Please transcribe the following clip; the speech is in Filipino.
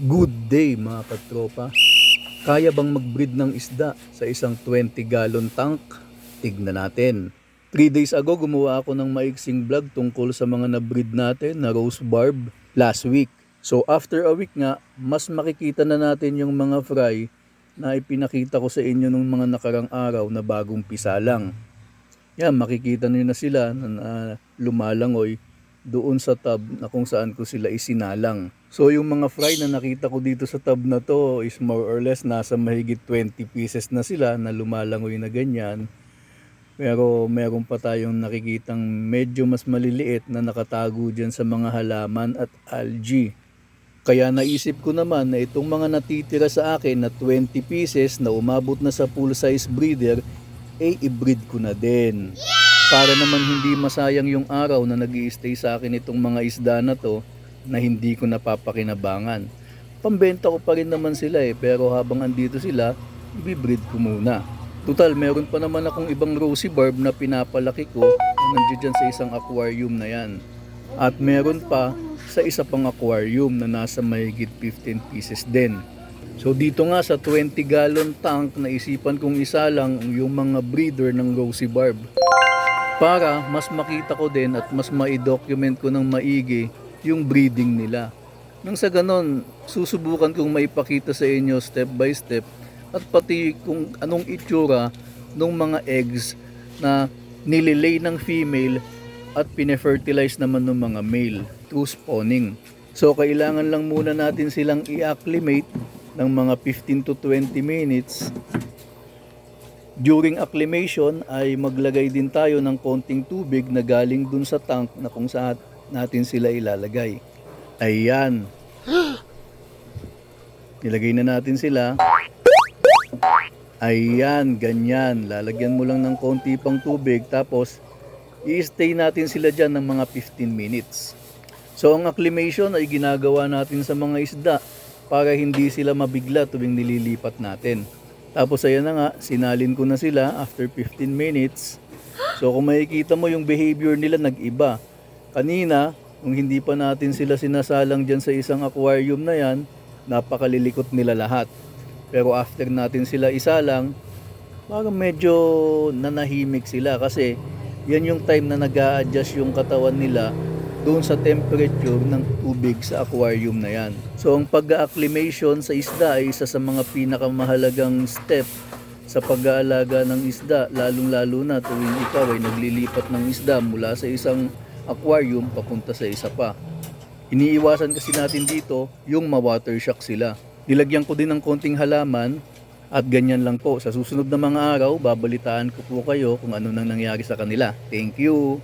Good day mga katropa. Kaya bang mag-breed ng isda sa isang 20-gallon tank? Tignan natin. 3 days ago gumawa ako ng maiksing vlog tungkol sa mga na-breed natin na rose barb last week. So after a week nga, mas makikita na natin yung mga fry na ipinakita ko sa inyo nung mga nakarang araw na bagong pisalang. Yan, makikita nyo na sila na lumalangoy doon sa tub na kung saan ko sila isinalang. So yung mga fry na nakita ko dito sa tub na to is more or less nasa mahigit 20 pieces na sila na lumalangoy na ganyan. Pero meron pa tayong nakikitang medyo mas maliliit na nakatago dyan sa mga halaman at algae. Kaya naisip ko naman na itong mga natitira sa akin na 20 pieces na umabot na sa full size breeder, i-breed ko na din. Para naman hindi masayang yung araw na nag-i-stay sa akin itong mga isda na to na hindi ko napapakinabangan. Pambenta ko pa rin naman sila pero habang andito sila, i-breed ko muna. Total, meron pa naman akong ibang rosy barb na pinapalaki ko na nandiyan sa isang aquarium na yan. At meron pa sa isa pang aquarium na nasa mahigit 15 pieces din. So dito nga sa 20-gallon tank, naisipan kong isa lang yung mga breeder ng rosy barb. Para mas makita ko din at mas ma-document ko ng maigi yung breeding nila. Nang sa ganon, susubukan kong maipakita sa inyo step by step at pati kung anong itsura ng mga eggs na nililay ng female at pine-fertilize naman ng mga male through spawning. So kailangan lang muna natin silang i-acclimate ng mga 15 to 20 minutes. During acclimation ay maglagay din tayo ng konting tubig na galing dun sa tank na kung saan natin sila ilalagay. Ayan. Nilagay na natin sila. Ayan, ganyan. Lalagyan mo lang ng konti pang tubig tapos i-stay natin sila dyan ng mga 15 minutes. So ang acclimation ay ginagawa natin sa mga isda para hindi sila mabigla tuwing nililipat natin. Tapos ayan na nga, sinalin ko na sila after 15 minutes. So kung makikita mo yung behavior nila nag-iba. Kanina, kung hindi pa natin sila sinasalang dyan sa isang aquarium na yan, napakalilikot nila lahat. Pero after natin sila isalang, parang medyo nanahimik sila kasi yan yung time na nag-a-adjust yung katawan nila doon sa temperature ng tubig sa aquarium na yan. So ang pag-acclimation sa isda ay isa sa mga pinakamahalagang step sa pag-aalaga ng isda, lalong-lalo na tuwing ikaw ay naglilipat ng isda mula sa isang aquarium papunta sa isa pa. Iniiwasan kasi natin dito yung ma-water shock sila. Nilagyan ko din ng konting halaman at ganyan lang po. Sa susunod na mga araw, babalitaan ko po kayo kung ano nang nangyari sa kanila. Thank you!